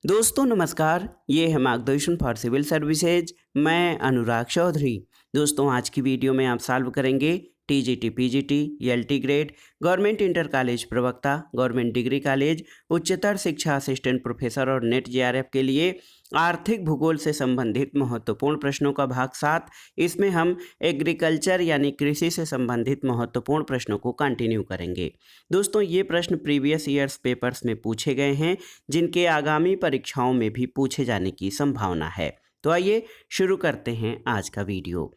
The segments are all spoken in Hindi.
दोस्तों नमस्कार, ये है मार्गदर्शन फॉर सिविल सर्विसेज। मैं अनुराग चौधरी। दोस्तों आज की वीडियो में आप सॉल्व करेंगे TGT, PGT, LT grade, government inter college प्रवक्ता, गवर्नमेंट डिग्री कॉलेज, उच्चतर शिक्षा असिस्टेंट प्रोफेसर और नेट जेआरएफ के लिए आर्थिक भूगोल से संबंधित महत्वपूर्ण प्रश्नों का भाग 7। इसमें हम एग्रीकल्चर यानी कृषि से संबंधित महत्वपूर्ण प्रश्नों को कंटिन्यू करेंगे। दोस्तों ये प्रश्न प्रीवियस ईयर्स पेपर्स में पूछे गए हैं, जिनके आगामी परीक्षाओं में भी पूछे जाने की संभावना है। तो आइए शुरू करते हैं आज का वीडियो।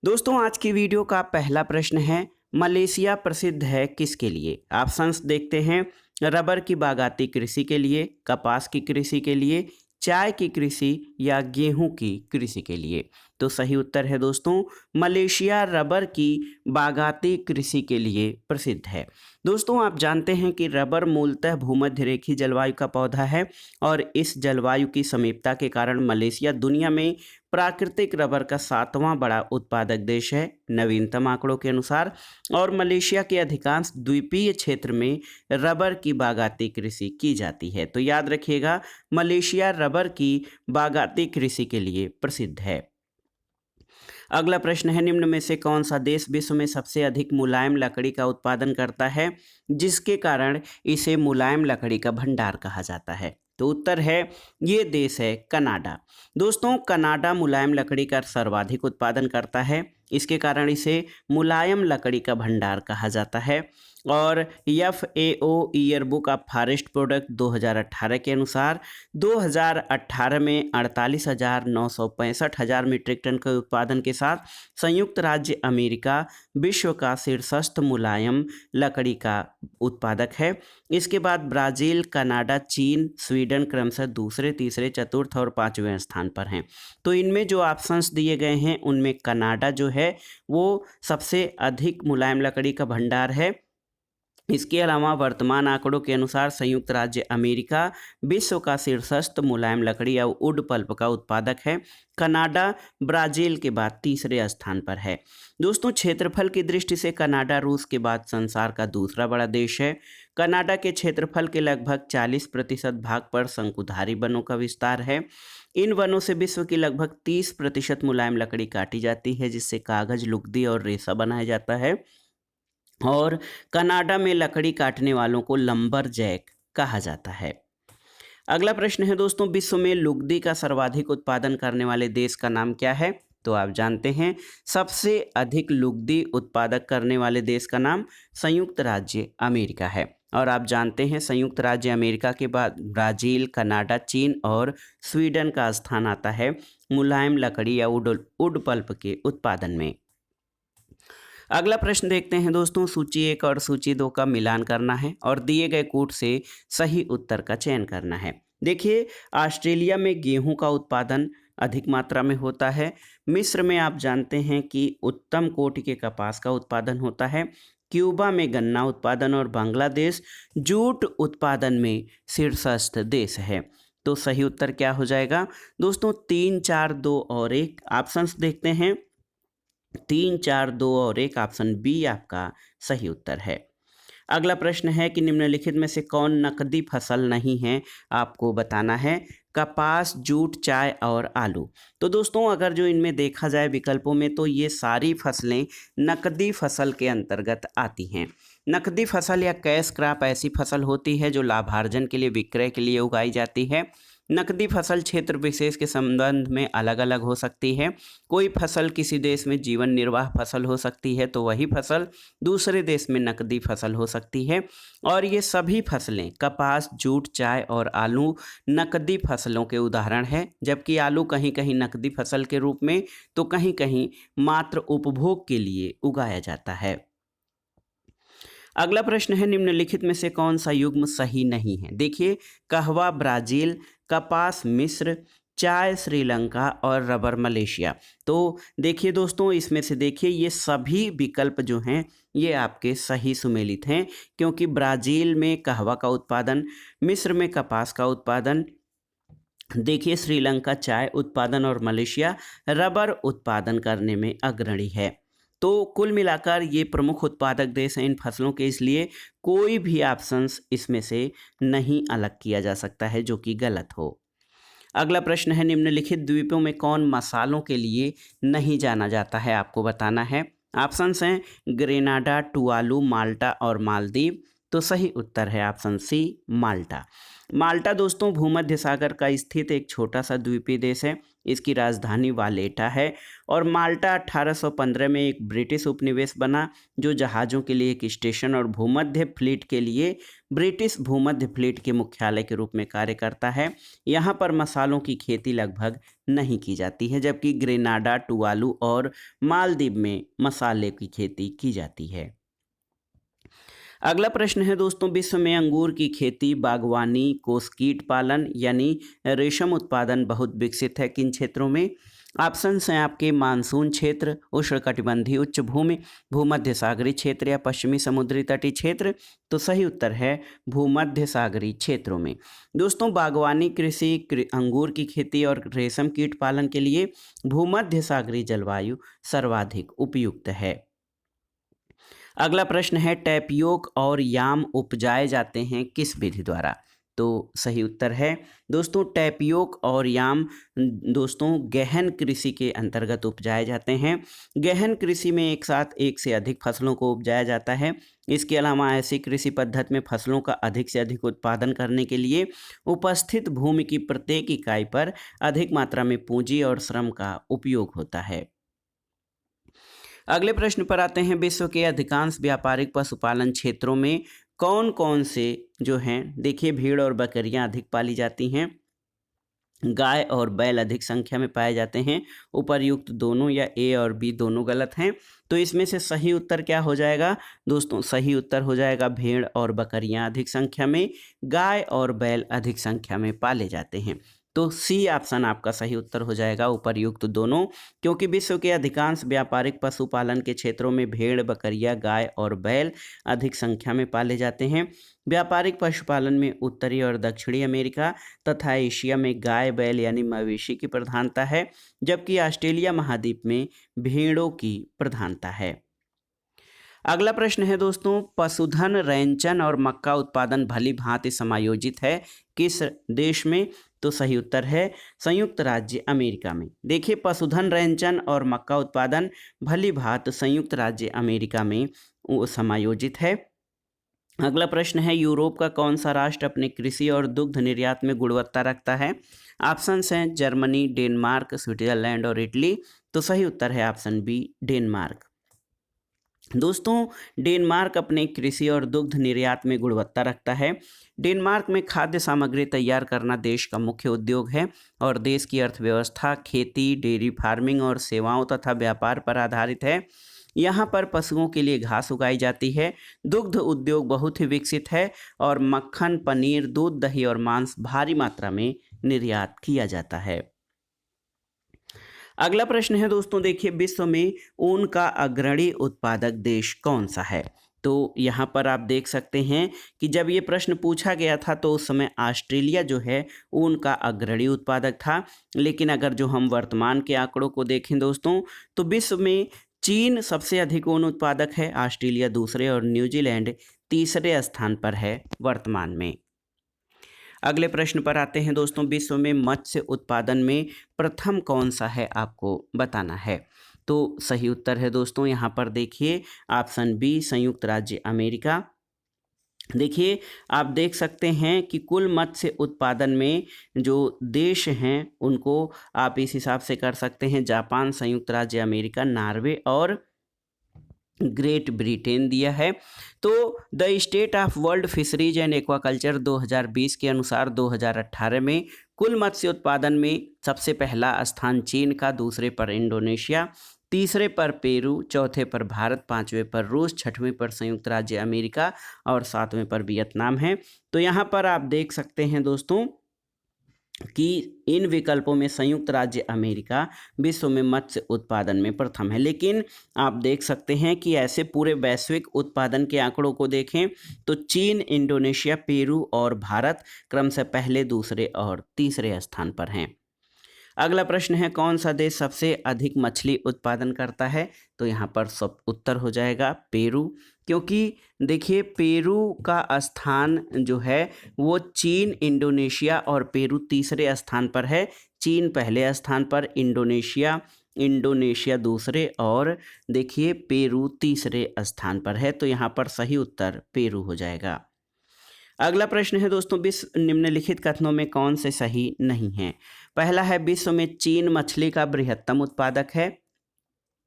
दोस्तों आज की वीडियो का पहला प्रश्न है, मलेशिया प्रसिद्ध है किसके लिए? ऑप्शंस देखते हैं। रबर की बागाती कृषि के लिए, कपास की कृषि के लिए, चाय की कृषि या गेहूं की कृषि के लिए। तो सही उत्तर है दोस्तों, मलेशिया रबर की बागाती कृषि के लिए प्रसिद्ध है। दोस्तों आप जानते हैं कि रबर मूलतः भूमध्य रेखीय जलवायु का पौधा है और इस जलवायु की समीपता के कारण मलेशिया दुनिया में प्राकृतिक रबर का 7वां बड़ा उत्पादक देश है नवीनतम आंकड़ों के अनुसार। और मलेशिया के अधिकांश द्वीपीय क्षेत्र में रबर की बागाती कृषि की जाती है। तो याद रखिएगा, मलेशिया रबर की बागाती कृषि के लिए प्रसिद्ध है। अगला प्रश्न है, निम्न में से कौन सा देश विश्व में सबसे अधिक मुलायम लकड़ी का उत्पादन करता है, जिसके कारण इसे मुलायम लकड़ी का भंडार कहा जाता है? तो उत्तर है, ये देश है कनाडा। दोस्तों कनाडा मुलायम लकड़ी का सर्वाधिक उत्पादन करता है, इसके कारण इसे मुलायम लकड़ी का भंडार कहा जाता है। और FAO year book of forest product 2018 के अनुसार 2018 में 48,965 मीट्रिक टन के उत्पादन के साथ संयुक्त राज्य अमेरिका विश्व का शीर्षस्थ मुलायम लकड़ी का उत्पादक है। इसके बाद ब्राज़ील, कनाडा, चीन, स्वीडन क्रमशः दूसरे, तीसरे, चतुर्थ और 5वें स्थान पर हैं। तो इनमें जो ऑप्शंस दिए गए हैं उनमें कनाडा जो है वो सबसे अधिक मुलायम लकड़ी का भंडार है। इसके अलावा वर्तमान आंकड़ों के अनुसार संयुक्त राज्य अमेरिका विश्व का शीर्षस्थ मुलायम लकड़ी या वुड पल्प का उत्पादक है। कनाडा ब्राजील के बाद तीसरे स्थान पर है। दोस्तों क्षेत्रफल की दृष्टि से कनाडा रूस के बाद संसार का दूसरा बड़ा देश है। कनाडा के क्षेत्रफल के लगभग 40% भाग पर शंकुधारी वनों का विस्तार है। इन वनों से विश्व की लगभग 30% मुलायम लकड़ी काटी जाती है, जिससे कागज, लुगदी और रेशा बनाया जाता है। और कनाडा में लकड़ी काटने वालों को लंबरजैक कहा जाता है। अगला प्रश्न है दोस्तों, विश्व में लुगदी का सर्वाधिक उत्पादन करने वाले देश का नाम क्या है? तो आप जानते हैं सबसे अधिक लुगदी उत्पादक करने वाले देश का नाम संयुक्त राज्य अमेरिका है। और आप जानते हैं संयुक्त राज्य अमेरिका के बाद ब्राज़ील, कनाडा, चीन और स्वीडन का स्थान आता है मुलायम लकड़ी या वुड पल्प के उत्पादन में। अगला प्रश्न देखते हैं दोस्तों, सूची 1 और सूची 2 का मिलान करना है और दिए गए कूट से सही उत्तर का चयन करना है। देखिए, ऑस्ट्रेलिया में गेहूं का उत्पादन अधिक मात्रा में होता है। मिस्र में आप जानते हैं कि उत्तम कोटि के कपास का उत्पादन होता है। क्यूबा में गन्ना उत्पादन और बांग्लादेश जूट उत्पादन में शीर्षस्थ देश है। तो सही उत्तर क्या हो जाएगा दोस्तों? 3, 4, 2 और 1। ऑप्शंस देखते हैं। 3, 4, 2 और 1, ऑप्शन बी आपका सही उत्तर है। अगला प्रश्न है कि निम्नलिखित में से कौन नकदी फसल नहीं है? आपको बताना है। कपास, जूट, चाय और आलू। तो दोस्तों अगर जो इनमें देखा जाए विकल्पों में, तो ये सारी फसलें नकदी फसल के अंतर्गत आती हैं। नकदी फसल या कैश क्रॉप ऐसी फसल होती है जो लाभार्जन के लिए, विक्रय के लिए उगाई जाती है। नकदी फसल क्षेत्र विशेष के संबंध में अलग अलग हो सकती है। कोई फसल किसी देश में जीवन निर्वाह फसल हो सकती है, तो वही फसल दूसरे देश में नकदी फसल हो सकती है। और ये सभी फसलें कपास, जूट, चाय और आलू नकदी फसलों के उदाहरण हैं, जबकि आलू कहीं कहीं नकदी फसल के रूप में तो कहीं कहीं मात्र उपभोग के लिए उगाया जाता है। अगला प्रश्न है, निम्नलिखित में से कौन सा युग्म सही नहीं है? देखिए, कहवा ब्राज़ील, कपास मिस्र, चाय श्रीलंका और रबर मलेशिया। तो देखिए दोस्तों, इसमें से देखिए ये सभी विकल्प जो हैं ये आपके सही सुमेलित हैं, क्योंकि ब्राज़ील में कहवा का उत्पादन, मिस्र में कपास का उत्पादन, देखिए श्रीलंका चाय उत्पादन और मलेशिया रबर उत्पादन करने में अग्रणी है। तो कुल मिलाकर ये प्रमुख उत्पादक देश हैं इन फसलों के, इसलिए कोई भी ऑप्शंस इसमें से नहीं अलग किया जा सकता है जो कि गलत हो। अगला प्रश्न है, निम्नलिखित द्वीपों में कौन मसालों के लिए नहीं जाना जाता है, आपको बताना है। ऑप्शंस हैं ग्रेनाडा, टुवालू, माल्टा और मालदीव। तो सही उत्तर है ऑप्शन सी, माल्टा। माल्टा दोस्तों भूमध्य सागर का स्थित एक छोटा सा द्वीपीय देश है। इसकी राजधानी वालेटा है और माल्टा 1815 में एक ब्रिटिश उपनिवेश बना जो जहाज़ों के लिए एक स्टेशन और भूमध्य फ्लीट के लिए ब्रिटिश भूमध्य फ्लीट के मुख्यालय के रूप में कार्य करता है। यहाँ पर मसालों की खेती लगभग नहीं की जाती है, जबकि ग्रेनाडा, टुवालू और मालदीव में मसाले की खेती की जाती है। अगला प्रश्न है दोस्तों, विश्व में अंगूर की खेती, बागवानी, कोसकीट पालन यानी रेशम उत्पादन बहुत विकसित है किन क्षेत्रों में? ऑप्शंस हैं आपके मानसून क्षेत्र, उष्णकटिबंधीय उच्च भूमि, भूमध्य सागरीय क्षेत्र या पश्चिमी समुद्री तटीय क्षेत्र। तो सही उत्तर है भूमध्य सागरीय क्षेत्रों में। दोस्तों बागवानी कृषि, अंगूर की खेती और रेशम कीट पालन के लिए भूमध्य सागरीय जलवायु सर्वाधिक उपयुक्त है। अगला प्रश्न है, टैपियोक और याम उपजाए जाते हैं किस विधि द्वारा? तो सही उत्तर है दोस्तों टैपियोक और याम दोस्तों गहन कृषि के अंतर्गत उपजाए जाते हैं। गहन कृषि में एक साथ एक से अधिक फसलों को उपजाया जाता है। इसके अलावा ऐसी कृषि पद्धति में फसलों का अधिक से अधिक उत्पादन करने के लिए उपस्थित भूमि की प्रत्येक इकाई पर अधिक मात्रा में पूंजी और श्रम का उपयोग होता है। अगले प्रश्न पर आते हैं, विश्व के अधिकांश व्यापारिक पशुपालन क्षेत्रों में कौन कौन से जो हैं, देखिए भेड़ और बकरियां अधिक पाली जाती हैं, गाय और बैल अधिक संख्या में पाए जाते हैं। उपर्युक्त दोनों या ए और बी दोनों गलत हैं। तो इसमें से सही उत्तर क्या हो जाएगा दोस्तों? सही उत्तर हो जाएगा भेड़ और बकरियां अधिक संख्या में, गाय और बैल अधिक संख्या में पाले जाते हैं। तो सी ऑप्शन आपका सही उत्तर हो जाएगा, उपर्युक्त दोनों, क्योंकि विश्व के अधिकांश व्यापारिक पशुपालन के क्षेत्रों में भेड़, बकरियां, गाय और बैल अधिक संख्या में पाले जाते हैं। व्यापारिक पशुपालन में उत्तरी और दक्षिणी अमेरिका तथा एशिया में गाय, बैल यानी मवेशी की प्रधानता है, जबकि ऑस्ट्रेलिया महाद्वीप में भेड़ों की प्रधानता है। अगला प्रश्न है दोस्तों, पशुधन, रैंचन और मक्का उत्पादन भली भांति समायोजित है किस देश में? तो सही उत्तर है संयुक्त राज्य अमेरिका में। देखिए पशुधन, रैंचन और मक्का उत्पादन भली भांति संयुक्त राज्य अमेरिका में समायोजित है। अगला प्रश्न है, यूरोप का कौन सा राष्ट्र अपने कृषि और दुग्ध निर्यात में गुणवत्ता रखता है? ऑप्शंस हैं जर्मनी, डेनमार्क, स्विट्जरलैंड और इटली। तो सही उत्तर है ऑप्शन बी, डेनमार्क। दोस्तों डेनमार्क अपने कृषि और दुग्ध निर्यात में गुणवत्ता रखता है। डेनमार्क में खाद्य सामग्री तैयार करना देश का मुख्य उद्योग है और देश की अर्थव्यवस्था खेती, डेयरी फार्मिंग और सेवाओं तथा व्यापार पर आधारित है। यहाँ पर पशुओं के लिए घास उगाई जाती है। दुग्ध उद्योग बहुत ही विकसित है और मक्खन, पनीर, दूध, दही और मांस भारी मात्रा में निर्यात किया जाता है। अगला प्रश्न है दोस्तों, देखिए विश्व में ऊन का अग्रणी उत्पादक देश कौन सा है? तो यहाँ पर आप देख सकते हैं कि जब ये प्रश्न पूछा गया था तो उस समय ऑस्ट्रेलिया जो है ऊन का अग्रणी उत्पादक था, लेकिन अगर जो हम वर्तमान के आंकड़ों को देखें दोस्तों तो विश्व में चीन सबसे अधिक ऊन उत्पादक है, ऑस्ट्रेलिया दूसरे और न्यूजीलैंड तीसरे स्थान पर है वर्तमान में। अगले प्रश्न पर आते हैं दोस्तों, विश्व में मत्स्य उत्पादन में प्रथम कौन सा है, आपको बताना है। तो सही उत्तर है दोस्तों यहाँ पर देखिए ऑप्शन बी, संयुक्त राज्य अमेरिका। देखिए आप देख सकते हैं कि कुल मत्स्य उत्पादन में जो देश हैं उनको आप इस हिसाब से कर सकते हैं, जापान, संयुक्त राज्य अमेरिका, नॉर्वे और ग्रेट ब्रिटेन दिया है। तो the state of world fisheries and aquaculture 2020 के अनुसार 2018 में कुल मत्स्य उत्पादन में सबसे पहला स्थान चीन का, दूसरे पर इंडोनेशिया, तीसरे पर पेरू, चौथे पर भारत, पांचवें पर रूस, छठवें पर संयुक्त राज्य अमेरिका और सातवें पर वियतनाम है। तो यहाँ पर आप देख सकते हैं दोस्तों कि इन विकल्पों में संयुक्त राज्य अमेरिका विश्व में मत्स्य उत्पादन में प्रथम है। लेकिन आप देख सकते हैं कि ऐसे पूरे वैश्विक उत्पादन के आंकड़ों को देखें तो चीन, इंडोनेशिया, पेरू और भारत क्रम से पहले, दूसरे और तीसरे स्थान पर हैं। अगला प्रश्न है, कौन सा देश सबसे अधिक मछली उत्पादन करता है? तो यहाँ पर सब उत्तर हो जाएगा पेरू, क्योंकि देखिए पेरू का स्थान जो है वो चीन, इंडोनेशिया और पेरू तीसरे स्थान पर है। चीन पहले स्थान पर, इंडोनेशिया दूसरे और देखिए पेरू तीसरे स्थान पर है। तो यहाँ पर सही उत्तर पेरू हो जाएगा। अगला प्रश्न है दोस्तों, विश्व निम्नलिखित कथनों में कौन से सही नहीं है? पहला है, विश्व में चीन मछली का बृहत्तम उत्पादक है।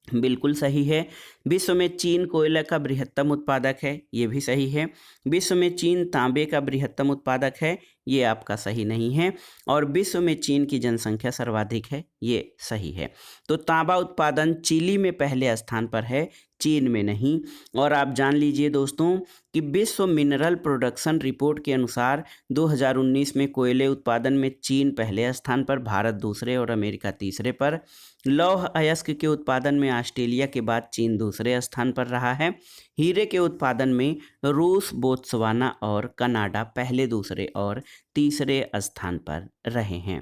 बिल्कुल सही है। विश्व में चीन कोयले का बृहत्तम उत्पादक है, ये भी सही है। विश्व में चीन तांबे का बृहत्तम उत्पादक है, ये आपका सही नहीं है। और विश्व में चीन की जनसंख्या सर्वाधिक है, ये सही है। तो तांबा उत्पादन चिली में पहले स्थान पर है, चीन में नहीं। और आप जान लीजिए दोस्तों कि विश्व मिनरल प्रोडक्शन रिपोर्ट के अनुसार 2019 में कोयले उत्पादन में चीन पहले स्थान पर, भारत दूसरे और अमेरिका तीसरे पर। लौह अयस्क के उत्पादन में ऑस्ट्रेलिया के बाद चीन दूसरे स्थान पर रहा है। हीरे के उत्पादन में रूस, बोत्सवाना और कनाडा पहले, दूसरे और तीसरे स्थान पर रहे हैं।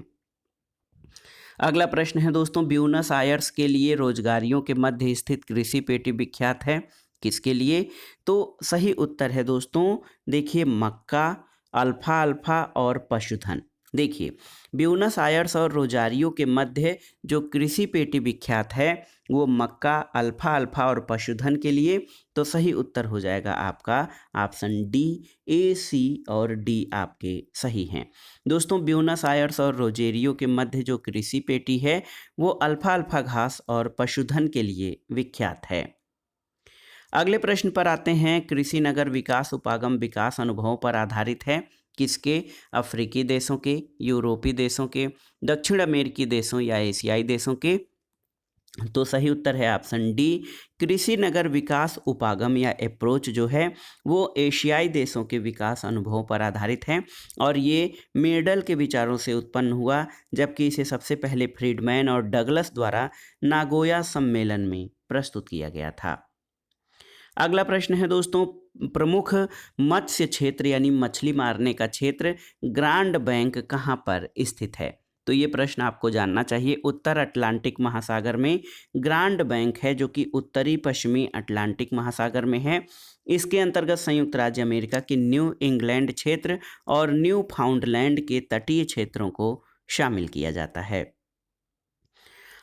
अगला प्रश्न है दोस्तों, ब्यूनस आयर्स के लिए रोजगारियों के मध्य स्थित कृषि पेटी विख्यात है, किसके लिए? तो सही उत्तर है दोस्तों, देखिए मक्का, अल्फा अल्फा और पशुधन। देखिए ब्यूनस आयर्स और रोजारियो के मध्य जो कृषि पेटी विख्यात है वो मक्का, अल्फा अल्फा और पशुधन के लिए। तो सही उत्तर हो जाएगा आपका ऑप्शन डी, ए, सी और डी आपके सही हैं। दोस्तों ब्यूनस आयर्स और रोजेरियो के मध्य जो कृषि पेटी है वो अल्फा अल्फा घास और पशुधन के लिए विख्यात है। अगले प्रश्न पर आते हैं, कृषि नगर विकास उपागम विकास अनुभवों पर आधारित है, किसके? अफ्रीकी देशों के, यूरोपीय देशों के, दक्षिण अमेरिकी देशों या एशियाई देशों के? तो सही उत्तर है ऑप्शन डी, कृषि नगर विकास उपागम या अप्रोच जो है वो एशियाई देशों के विकास अनुभवों पर आधारित है। और ये मेडल के विचारों से उत्पन्न हुआ, जबकि इसे सबसे पहले फ्रीडमैन और डगलस द्वारा नागोया सम्मेलन में प्रस्तुत किया गया था। अगला प्रश्न है दोस्तों, प्रमुख मत्स्य क्षेत्र यानी मछली मारने का क्षेत्र ग्रांड बैंक कहाँ पर स्थित है? तो ये प्रश्न आपको जानना चाहिए। उत्तर अटलांटिक महासागर में ग्रांड बैंक है, जो कि उत्तरी पश्चिमी अटलांटिक महासागर में है। इसके अंतर्गत संयुक्त राज्य अमेरिका के न्यू इंग्लैंड क्षेत्र और न्यू फाउंडलैंड के तटीय क्षेत्रों को शामिल किया जाता है।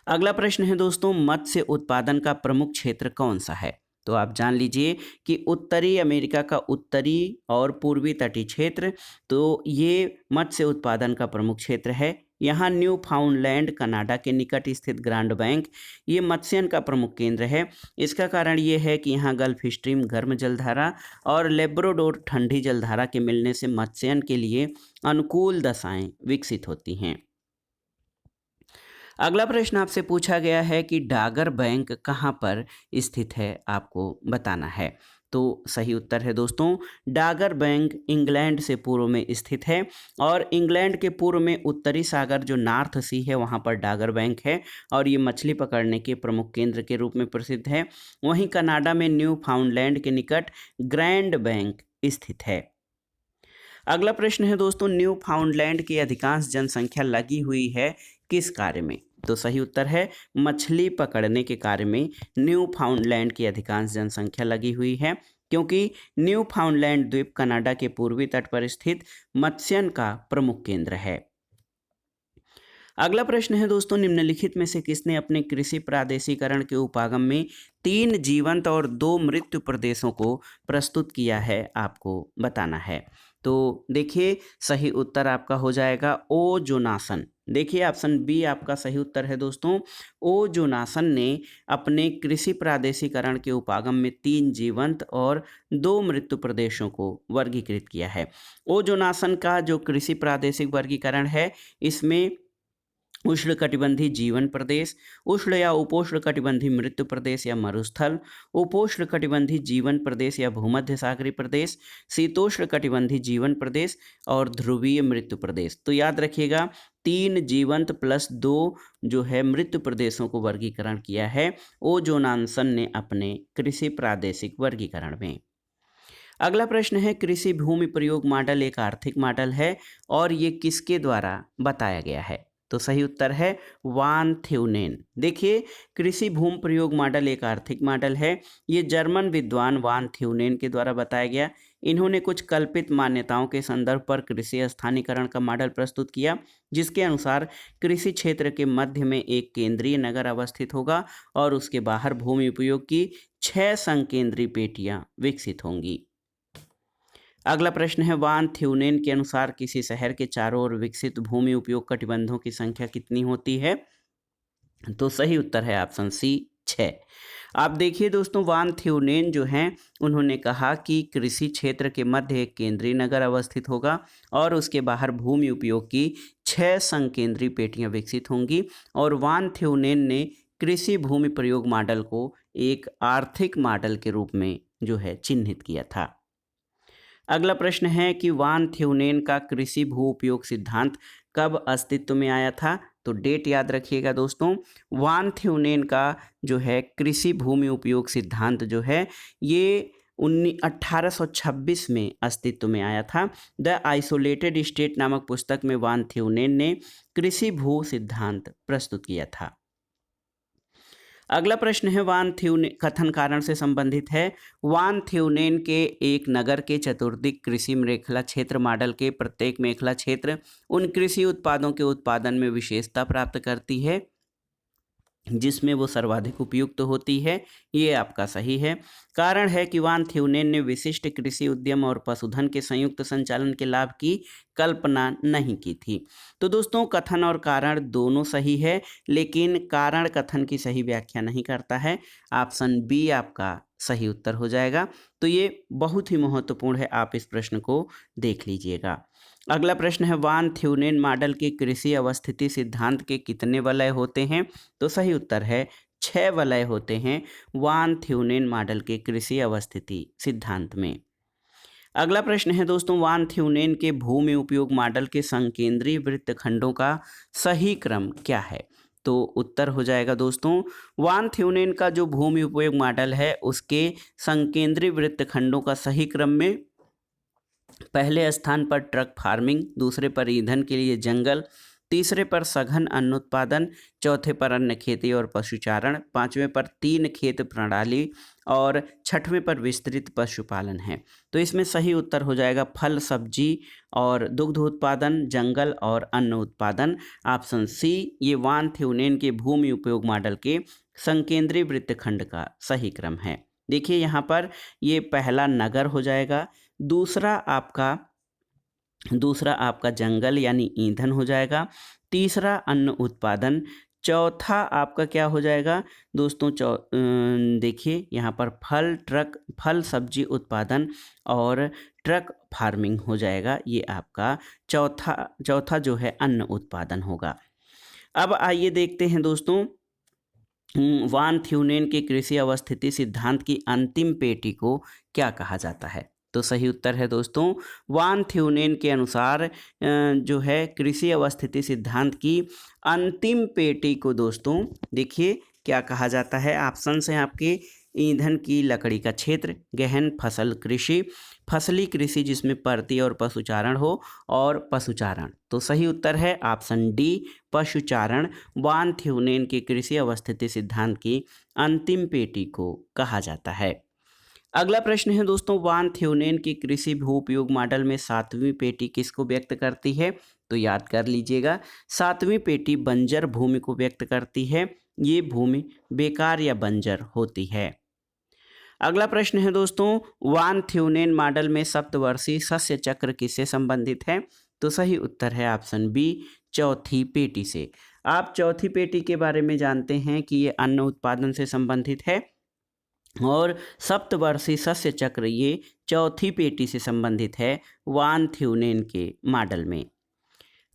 अगला प्रश्न है दोस्तों, मत्स्य उत्पादन का प्रमुख क्षेत्र कौन सा है? तो आप जान लीजिए कि उत्तरी अमेरिका का उत्तरी और पूर्वी तटीय क्षेत्र, तो ये मत्स्य उत्पादन का प्रमुख क्षेत्र है। यहाँ न्यू फाउंडलैंड कनाडा के निकट स्थित ग्रांड बैंक ये मत्स्यन का प्रमुख केंद्र है। इसका कारण ये है कि यहाँ गल्फ स्ट्रीम गर्म जलधारा और लेब्राडोर ठंडी जलधारा के मिलने से मत्स्यन के लिए अनुकूल दशाएं विकसित होती हैं। अगला प्रश्न आपसे पूछा गया है कि डागर बैंक कहाँ पर स्थित है, आपको बताना है। तो सही उत्तर है दोस्तों, डागर बैंक इंग्लैंड से पूर्व में स्थित है। और इंग्लैंड के पूर्व में उत्तरी सागर जो नॉर्थ सी है वहाँ पर डागर बैंक है और ये मछली पकड़ने के प्रमुख केंद्र के रूप में प्रसिद्ध है। वहीं कनाडा में न्यू फाउंडलैंड के निकट ग्रैंड बैंक स्थित है। अगला प्रश्न है दोस्तों, न्यू फाउंडलैंड की अधिकांश जनसंख्या लगी हुई है किस कार्य में? तो सही उत्तर है मछली पकड़ने के कार्य में न्यू फाउंडलैंड की अधिकांश जनसंख्या लगी हुई है, क्योंकि न्यू फाउंडलैंड द्वीप कनाडा के पूर्वी तट पर स्थित मत्स्यन का प्रमुख केंद्र है। अगला प्रश्न है दोस्तों, निम्नलिखित में से किसने अपने कृषि प्रादेशिकरण के उपागम में 3 जीवंत और 2 मृत्यु प्रदेशों को प्रस्तुत किया है, आपको बताना है। तो देखिए सही उत्तर आपका हो जाएगा ओ जोनासन। देखिए ऑप्शन बी आपका सही उत्तर है दोस्तों। ओ जोनासन ने अपने कृषि प्रादेशिकरण के उपागम में 3 जीवंत और 2 मृत्यु प्रदेशों को वर्गीकृत किया है। ओ जोनासन का जो कृषि प्रादेशिक वर्गीकरण है इसमें उष्णकटिबंधीय जीवन प्रदेश, उष्ण या उपोष्ण कटिबंधीय मृत्यु प्रदेश या मरुस्थल, उपोष्ण कटिबंधीय जीवन प्रदेश या भूमध्य सागरीय प्रदेश, शीतोष्ण कटिबंधीय जीवन प्रदेश और ध्रुवीय मृत्यु प्रदेश। तो याद रखिएगा 3 जीवंत प्लस 2 जो है मृत्यु प्रदेशों को वर्गीकरण किया है ओ जोनासन ने अपने कृषि प्रादेशिक वर्गीकरण में। अगला प्रश्न है, कृषि भूमि प्रयोग मॉडल एक आर्थिक मॉडल है और ये किसके द्वारा बताया गया है? तो सही उत्तर है वान थ्यूनेन। देखिए, कृषि भूमि प्रयोग मॉडल एक आर्थिक मॉडल है। ये जर्मन विद्वान वान थ्यूनेन के द्वारा बताया गया। इन्होंने कुछ कल्पित मान्यताओं के संदर्भ पर कृषि स्थानीयकरण का मॉडल प्रस्तुत किया, जिसके अनुसार कृषि क्षेत्र के मध्य में एक केंद्रीय नगर अवस्थित होगा और उसके बाहर भूमि उपयोग की 6 संकेंद्रीय पेटियां विकसित होंगी। अगला प्रश्न है, वान थ्यूनेन के अनुसार किसी शहर के चारों ओर विकसित भूमि उपयोग कटिबंधों की संख्या कितनी होती है? तो सही उत्तर है ऑप्शन सी 6। आप देखिए दोस्तों, वान थ्यूनेन जो हैं उन्होंने कहा कि कृषि क्षेत्र के मध्य एक केंद्रीय नगर अवस्थित होगा और उसके बाहर भूमि उपयोग की 6 संकेंद्रीय पेटियां विकसित होंगी। और वान थ्यूनेन ने कृषि भूमि प्रयोग मॉडल को एक आर्थिक मॉडल के रूप में जो है चिन्हित किया था। अगला प्रश्न है कि वान थ्यूनेन का कृषि भू उपयोग सिद्धांत कब अस्तित्व में आया था? तो डेट याद रखिएगा दोस्तों। वान थ्यूनेन का जो है कृषि भूमि उपयोग सिद्धांत जो है ये 1826 में अस्तित्व में आया था। द आइसोलेटेड स्टेट नामक पुस्तक में वान थ्यूनेन ने कृषि भू सिद्धांत प्रस्तुत किया था। अगला प्रश्न है, वान थ्यूनेन कथन कारण से संबंधित है। वान थ्यूनेन के एक नगर के चतुर्दिक कृषि मेखला क्षेत्र मॉडल के प्रत्येक मेखला क्षेत्र उन कृषि उत्पादों के उत्पादन में विशेषता प्राप्त करती है जिसमें वो सर्वाधिक उपयुक्त होती है। ये आपका सही है। कारण है कि वान थ्यूनेन ने विशिष्ट कृषि उद्यम और पशुधन के संयुक्त संचालन के लाभ की कल्पना नहीं की थी। तो दोस्तों, कथन और कारण दोनों सही है, लेकिन कारण कथन की सही व्याख्या नहीं करता है। ऑप्शन बी आपका सही उत्तर हो जाएगा। तो ये बहुत ही महत्वपूर्ण है, आप इस प्रश्न को देख लीजिएगा। अगला प्रश्न है, वान थ्यूनेन मॉडल के कृषि अवस्थिति सिद्धांत के कितने वलय होते हैं? तो सही उत्तर है 6 वलय होते हैं वान थ्यूनेन मॉडल के कृषि अवस्थिति सिद्धांत में। अगला प्रश्न है दोस्तों, वान थ्यूनेन के भूमि उपयोग मॉडल के संकेंद्रीय वृत्तखंडों का सही क्रम क्या है? तो उत्तर हो जाएगा दोस्तों, वान थ्यूनेन का जो भूमि उपयोग मॉडल है उसके संकेंद्रीय वृत्तखंडों का सही क्रम में पहले स्थान पर ट्रक फार्मिंग, दूसरे पर ईंधन के लिए जंगल, तीसरे पर सघन अन्न उत्पादन, चौथे पर अन्न खेती और पशुचारण, पांचवें पर 3 खेत प्रणाली और छठवें पर विस्तृत पशुपालन है। तो इसमें सही उत्तर हो जाएगा फल सब्जी और दुग्ध उत्पादन, जंगल और अन्न उत्पादन। ऑप्शन सी ये वान थ्यूनेन के भूमि उपयोग मॉडल के संकेंद्रीय वृत्तखंड का सही क्रम है। देखिए यहाँ पर ये पहला नगर हो जाएगा, दूसरा आपका जंगल यानी ईंधन हो जाएगा, तीसरा अन्न उत्पादन, चौथा आपका क्या हो जाएगा दोस्तों? देखिए यहाँ पर फल सब्जी उत्पादन और ट्रक फार्मिंग हो जाएगा। ये आपका चौथा जो है अन्न उत्पादन होगा। अब आइए देखते हैं दोस्तों, वान थ्यूनेन के कृषि अवस्थिति सिद्धांत की अंतिम पेटी को क्या कहा जाता है? तो सही उत्तर है दोस्तों, वान थ्यूनेन के अनुसार जो है कृषि अवस्थिति सिद्धांत की अंतिम पेटी को दोस्तों देखिए क्या कहा जाता है। ऑप्शंस हैं आपके, ईंधन की लकड़ी का क्षेत्र, गहन फसली कृषि जिसमें परती और पशुचारण हो, और पशुचारण। तो सही उत्तर है ऑप्शन डी पशुचारण वान थ्यूनेन के कृषि अवस्थिति सिद्धांत की अंतिम पेटी को कहा जाता है। अगला प्रश्न है दोस्तों, वान थ्यूनेन की कृषि भू उपयोग मॉडल में 7वीं पेटी किसको व्यक्त करती है? तो याद कर लीजिएगा, 7वीं पेटी बंजर भूमि को व्यक्त करती है। ये भूमि बेकार या बंजर होती है। अगला प्रश्न है दोस्तों, वान थ्यूनेन मॉडल में सप्तवर्षीय सस्य चक्र किससे संबंधित है? तो सही उत्तर है ऑप्शन बी चौथी पेटी से। आप चौथी पेटी के बारे में जानते हैं कि ये अन्न उत्पादन से संबंधित है और सप्तवर्षीय सस्य चक्र ये चौथी पेटी से संबंधित है वान थ्यूनेन के मॉडल में।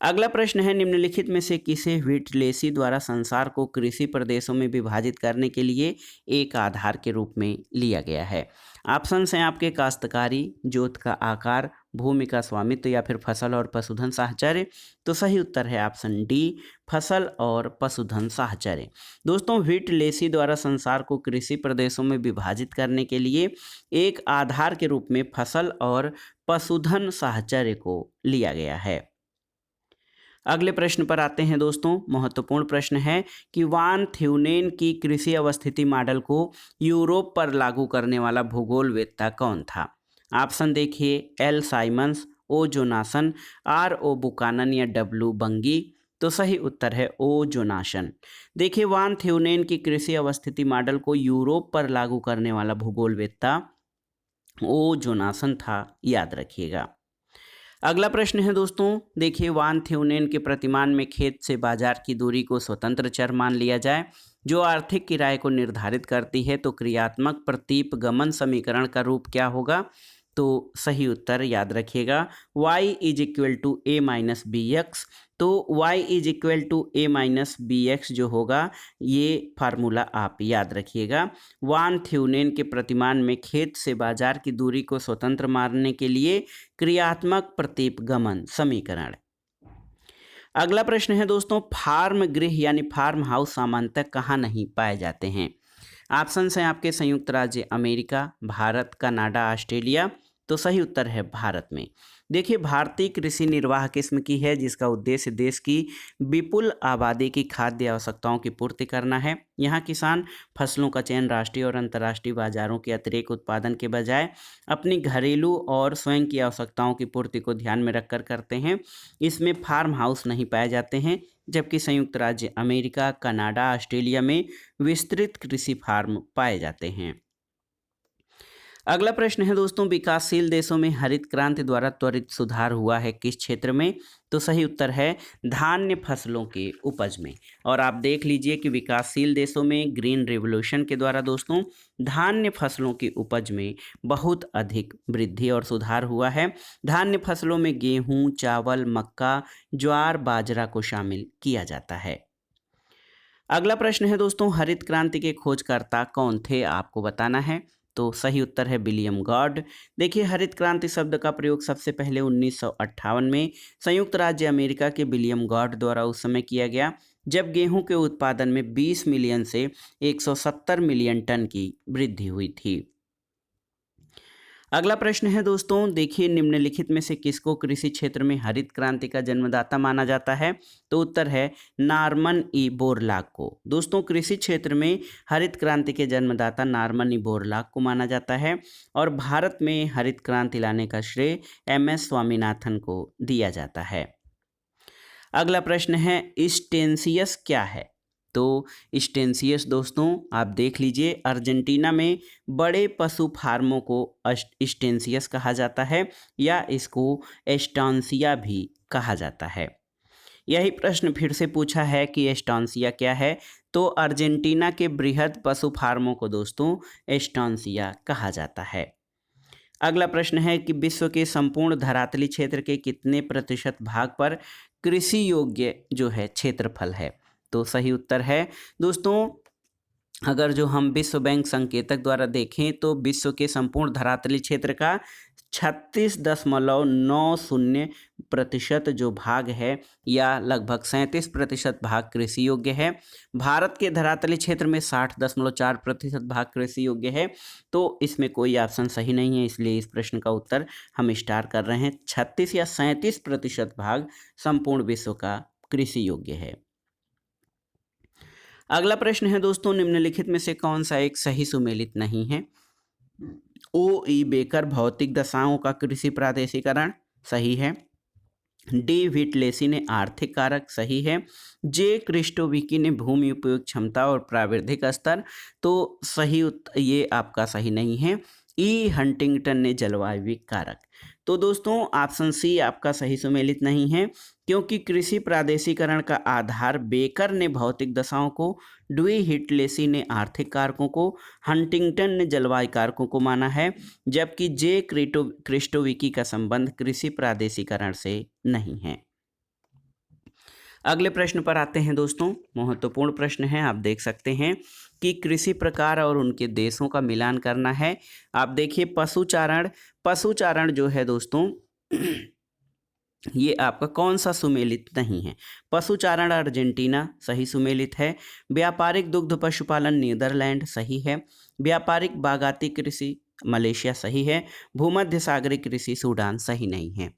अगला प्रश्न है, निम्नलिखित में से किसे व्हिटलेसी द्वारा संसार को कृषि प्रदेशों में विभाजित करने के लिए एक आधार के रूप में लिया गया है? ऑप्शंस हैं आपके, काश्तकारी, जोत का आकार, भूमि का स्वामित्व या फिर फसल और पशुधन साहचर्य। तो सही उत्तर है ऑप्शन डी फसल और पशुधन साहचर्य। दोस्तों, व्हिटलेसी द्वारा संसार को कृषि प्रदेशों में विभाजित करने के लिए एक आधार के रूप में फसल और पशुधन साहचर्य को लिया गया है। अगले प्रश्न पर आते हैं दोस्तों। महत्वपूर्ण प्रश्न है कि वान थ्यूनेन की कृषि अवस्थिति मॉडल को यूरोप पर लागू करने वाला भूगोलवेत्ता कौन था? ऑप्शन देखिए, एल साइमंस, ओ जोनासन, आर ओ बुकानन या डब्ल्यू बंगी। तो सही उत्तर है ओ जोनासन। देखिए, वान थ्यूनेन की कृषि अवस्थिति मॉडल को यूरोप पर लागू करने वाला भूगोलवेत्ता ओ जोनासन था, याद रखिएगा। अगला प्रश्न है दोस्तों, देखिए, वान थ्यूनेन के प्रतिमान में खेत से बाजार की दूरी को स्वतंत्र चर मान लिया जाए जो आर्थिक किराए को निर्धारित करती है, तो क्रियात्मक प्रतीप गमन समीकरण का रूप क्या होगा? तो सही उत्तर याद रखिएगा, y is equal to a minus b x. तो y is equal to a minus b x जो होगा, ये फार्मूला आप याद रखिएगा। वान थ्यूनेन के प्रतिमान में खेत से बाजार की दूरी को स्वतंत्र मानने के लिए क्रियात्मक प्रतीप गमन समीकरण। अगला प्रश्न है दोस्तों, फार्म गृह यानी फार्म हाउस सामान्यतः कहाँ नहीं पाए जाते हैं? ऑप्शन हैं आपके, संयुक्त राज्य अमेरिका, भारत, कनाडा, ऑस्ट्रेलिया। तो सही उत्तर है भारत में। देखिए, भारतीय कृषि निर्वाह किस्म की है जिसका उद्देश्य देश की विपुल आबादी की खाद्य आवश्यकताओं की पूर्ति करना है। यहाँ किसान फसलों का चयन राष्ट्रीय और अंतर्राष्ट्रीय बाजारों के अतिरिक्त उत्पादन के बजाय अपनी घरेलू और स्वयं की आवश्यकताओं की पूर्ति को ध्यान में रखकर करते हैं। इसमें फार्म हाउस नहीं पाए जाते हैं, जबकि संयुक्त राज्य अमेरिका, कनाडा, ऑस्ट्रेलिया में विस्तृत कृषि फार्म पाए जाते हैं। अगला प्रश्न है दोस्तों, विकासशील देशों में हरित क्रांति द्वारा त्वरित सुधार हुआ है किस क्षेत्र में? तो सही उत्तर है धान्य फसलों के उपज में। और आप देख लीजिए कि विकासशील देशों में ग्रीन रिवॉल्यूशन के द्वारा दोस्तों धान्य फसलों की उपज में बहुत अधिक वृद्धि और सुधार हुआ है। धान्य फसलों में गेहूं, चावल, मक्का, ज्वार, बाजरा को शामिल किया जाता है। अगला प्रश्न है दोस्तों, हरित क्रांति के खोजकर्ता कौन थे? आपको बताना है। तो सही उत्तर है विलियम गॉड। देखिए, हरित क्रांति शब्द का प्रयोग सबसे पहले 1958 में संयुक्त राज्य अमेरिका के विलियम गॉड द्वारा उस समय किया गया, जब गेहूं के उत्पादन में 20 मिलियन से 170 मिलियन टन की वृद्धि हुई थी। अगला प्रश्न है दोस्तों, देखिए, निम्नलिखित में से किसको कृषि क्षेत्र में हरित क्रांति का जन्मदाता माना जाता है? तो उत्तर है नॉर्मन ई बोरलॉग को। दोस्तों, कृषि क्षेत्र में हरित क्रांति के जन्मदाता नॉर्मन ई बोरलॉग को माना जाता है और भारत में हरित क्रांति लाने का श्रेय MS स्वामीनाथन को दिया जाता है। अगला प्रश्न है, स्टेंसियस क्या है? तो स्टेंसियस दोस्तों आप देख लीजिए, अर्जेंटीना में बड़े पशु फार्मों को स्टेंसियस कहा जाता है या इसको एस्टांसिया भी कहा जाता है। यही प्रश्न फिर से पूछा है कि एस्टांसिया क्या है? तो अर्जेंटीना के बृहद पशु फार्मों को दोस्तों एस्टांसिया कहा जाता है। अगला प्रश्न है कि विश्व के संपूर्ण धरातली क्षेत्र के कितने प्रतिशत भाग पर कृषि योग्य जो है क्षेत्रफल है? तो सही उत्तर है दोस्तों, अगर जो हम विश्व बैंक संकेतक द्वारा देखें तो विश्व के संपूर्ण धरातली क्षेत्र का 36.90% जो भाग है या लगभग 37% भाग कृषि योग्य है। भारत के धरातली क्षेत्र में 60.4% भाग कृषि योग्य है। तो इसमें कोई ऑप्शन सही नहीं है, इसलिए इस प्रश्न का उत्तर हम स्टार कर रहे हैं। 36 या 37% भाग संपूर्ण विश्व का कृषि योग्य है। अगला प्रश्न है दोस्तों, निम्नलिखित में से कौन सा एक सही सुमेलित नहीं है? ओ ई बेकर भौतिक दशाओं का कृषि प्रादेशिकरण सही है। डी व्हिटलेसी ने आर्थिक कारक सही है। जे क्रिस्टोविकी ने भूमि उपयोग क्षमता और प्राविधिक स्तर, तो सही ये आपका सही नहीं है। ई हंटिंगटन ने जलवायु कारक। तो दोस्तों ऑप्शन सी आपका सही सुमेलित नहीं है, क्योंकि कृषि प्रादेशिकरण का आधार बेकर ने भौतिक दशाओं को, डी व्हिटलेसी ने आर्थिक कारकों को, हंटिंगटन ने जलवायु कारकों को माना है, जबकि जे क्रिस्टोविकी का संबंध कृषि प्रादेशिकरण से नहीं है। अगले प्रश्न पर आते हैं दोस्तों, महत्वपूर्ण प्रश्न है। आप देख सकते हैं कि कृषि प्रकार और उनके देशों का मिलान करना है। आप देखिए, पशुचारण जो है दोस्तों ये आपका कौन सा सुमेलित नहीं है? पशुचारण अर्जेंटीना सही सुमेलित है। व्यापारिक दुग्ध पशुपालन नीदरलैंड सही है। व्यापारिक बागाती कृषि मलेशिया सही है। भूमध्य सागरीय कृषि सूडान सही नहीं है।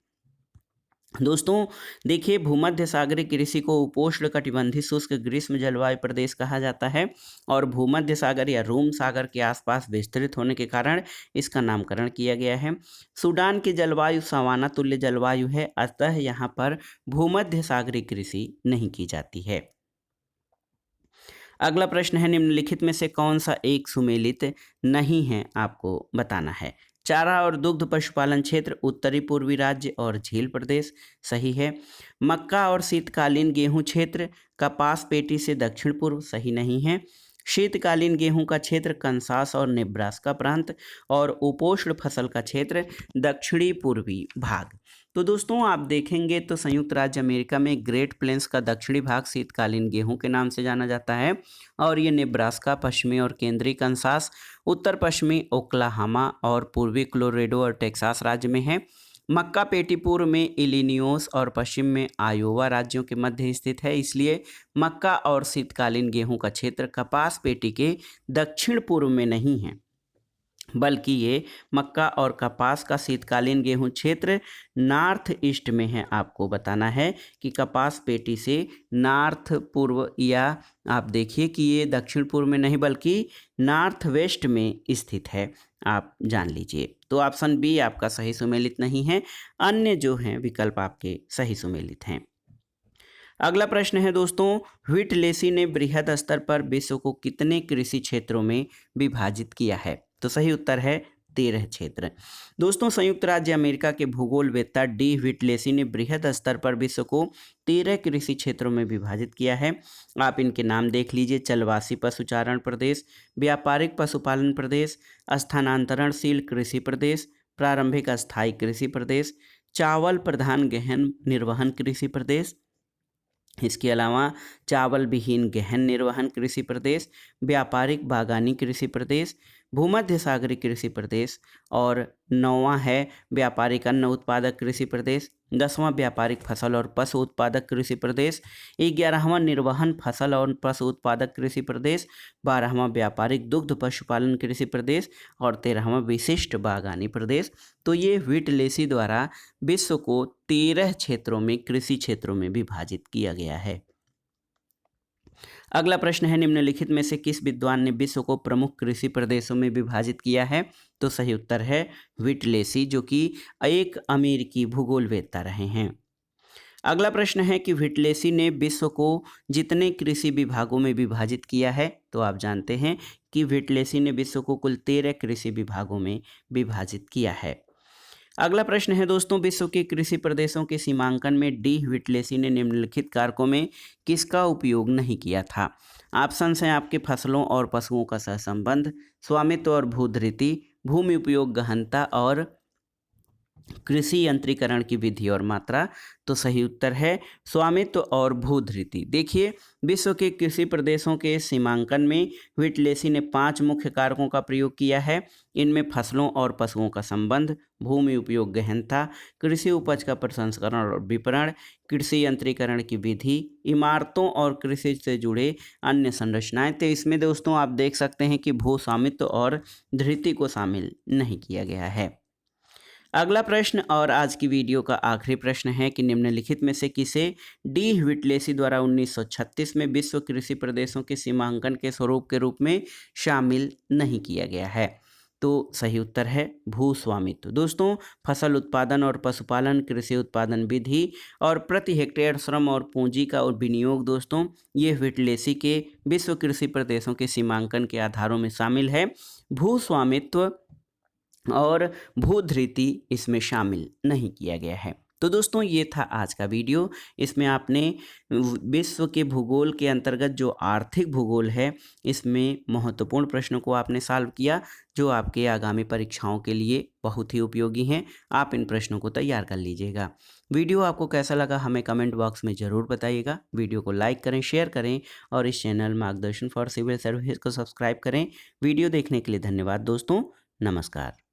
दोस्तों देखिए, भूमध्य सागरीय कृषि को उपोष्ण कटिबंधीय शुष्क ग्रीष्म जलवायु प्रदेश कहा जाता है और भूमध्य सागर या रोम सागर के आसपास विस्तृत होने के कारण इसका नामकरण किया गया है। सूडान की जलवायु सवाना तुल्य जलवायु है, अतः यहाँ पर भूमध्य सागरीय कृषि नहीं की जाती है। अगला प्रश्न है, निम्नलिखित में से कौन सा एक सुमेलित नहीं है, आपको बताना है। चारा और दुग्ध पशुपालन क्षेत्र उत्तरी पूर्वी राज्य और झील प्रदेश, सही है। मक्का और शीतकालीन गेहूं क्षेत्र कपास पेटी से दक्षिण पूर्व, सही नहीं है। शीतकालीन गेहूं का क्षेत्र कंसास और नेब्रास्का प्रांत और उपोष्ण फसल का क्षेत्र दक्षिणी पूर्वी भाग। तो दोस्तों आप देखेंगे तो संयुक्त राज्य अमेरिका में ग्रेट प्लेन्स का दक्षिणी भाग शीतकालीन गेहूं के नाम से जाना जाता है और ये नेब्रास्का, पश्चिमी और केंद्रीय कंसास, उत्तर पश्चिमी ओक्लाहोमा और पूर्वी कोलोराडो और टेक्सास राज्य में है। मक्का पेटी पूर्व में इलिनियोस और पश्चिम में आयोवा राज्यों के मध्य स्थित है, इसलिए मक्का और शीतकालीन गेहूं का क्षेत्र कपास पेटी के दक्षिण पूर्व में नहीं है, बल्कि ये मक्का और कपास का शीतकालीन गेहूं क्षेत्र नॉर्थ ईस्ट में है। आपको बताना है कि कपास पेटी से नॉर्थ पूर्व, या आप देखिए कि ये दक्षिण पूर्व में नहीं बल्कि नॉर्थ वेस्ट में स्थित है, आप जान लीजिए। तो ऑप्शन बी आपका सही सुमेलित नहीं है, अन्य जो हैं विकल्प आपके सही सुमेलित हैं। अगला प्रश्न है दोस्तों, व्हिटलेसी ने बृहद स्तर पर विश्व को कितने कृषि क्षेत्रों में विभाजित किया है? तो सही उत्तर है 13 क्षेत्र। दोस्तों संयुक्त राज्य अमेरिका के भूगोलवेत्ता डी व्हिटलेसी ने बृहद स्तर पर विश्व को 13 कृषि क्षेत्रों में विभाजित किया है। आप इनके नाम देख लीजिए, चलवासी पशुचारण प्रदेश, व्यापारिक पशुपालन प्रदेश, स्थानांतरणशील कृषि प्रदेश, प्रारंभिक अस्थायी कृषि प्रदेश, चावल प्रधान गहन निर्वहन कृषि प्रदेश, इसके अलावा चावल विहीन गहन निर्वहन कृषि प्रदेश, व्यापारिक बागानी कृषि प्रदेश, भूमध्य सागरीय कृषि प्रदेश और 9वां है व्यापारिक अन्न उत्पादक कृषि प्रदेश, 10वां व्यापारिक फसल और पशु उत्पादक कृषि प्रदेश, 11वां निर्वहन फसल और पशु उत्पादक कृषि प्रदेश, 12वां व्यापारिक दुग्ध पशुपालन कृषि प्रदेश और 13वां विशिष्ट बागानी प्रदेश। तो ये व्हिटलेसी द्वारा विश्व को 13 क्षेत्रों में कृषि क्षेत्रों में विभाजित किया गया है। अगला प्रश्न है, निम्नलिखित में से किस विद्वान ने विश्व को प्रमुख कृषि प्रदेशों में विभाजित किया है? तो सही उत्तर है व्हिटलेसी, जो कि एक अमेरिकी भूगोलवेत्ता रहे हैं। अगला प्रश्न है कि व्हिटलेसी ने विश्व को जितने कृषि विभागों में विभाजित किया है? तो आप जानते हैं कि व्हिटलेसी ने विश्व को कुल 13 कृषि विभागों में विभाजित किया है। अगला प्रश्न है दोस्तों, विश्व के कृषि प्रदेशों के सीमांकन में डी व्हिटलेसी ने निम्नलिखित कारकों में किसका उपयोग नहीं किया था? ऑप्शंस हैं आपके, फसलों और पशुओं का सहसंबंध, स्वामित्व और भूधृति, भूमि उपयोग गहनता और कृषि यंत्रीकरण की विधि और मात्रा। तो सही उत्तर है स्वामित्व और भूधृति। देखिए, विश्व के कृषि प्रदेशों के सीमांकन में व्हिटलेसी ने 5 मुख्य कारकों का प्रयोग किया है। इनमें फसलों और पशुओं का संबंध, भूमि उपयोग गहनता, कृषि उपज का प्रसंस्करण और विपणन, कृषि यंत्रीकरण की विधि, इमारतों और कृषि से जुड़े अन्य संरचनाएं। तो इसमें दोस्तों आप देख सकते हैं कि भू स्वामित्व और धृति को शामिल नहीं किया गया है। अगला प्रश्न और आज की वीडियो का आखिरी प्रश्न है कि निम्नलिखित में से किसे डी व्हिटलेसी द्वारा 1936 में विश्व कृषि प्रदेशों के सीमांकन के स्वरूप के रूप में शामिल नहीं किया गया है? तो सही उत्तर है भू स्वामित्व। दोस्तों फसल उत्पादन और पशुपालन, कृषि उत्पादन विधि और प्रति हेक्टेयर श्रम और पूंजी का विनियोग, दोस्तों ये व्हिटलेसी के विश्व कृषि प्रदेशों के सीमांकन के आधारों में शामिल है। भू स्वामित्व और भूधृति इसमें शामिल नहीं किया गया है। तो दोस्तों ये था आज का वीडियो। इसमें आपने विश्व के भूगोल के अंतर्गत जो आर्थिक भूगोल है, इसमें महत्वपूर्ण प्रश्नों को आपने सॉल्व किया, जो आपके आगामी परीक्षाओं के लिए बहुत ही उपयोगी हैं। आप इन प्रश्नों को तैयार कर लीजिएगा। वीडियो आपको कैसा लगा हमें कमेंट बॉक्स में ज़रूर बताइएगा। वीडियो को लाइक करें, शेयर करें और इस चैनल मार्गदर्शन फॉर सिविल सर्विस को सब्सक्राइब करें। वीडियो देखने के लिए धन्यवाद दोस्तों। नमस्कार।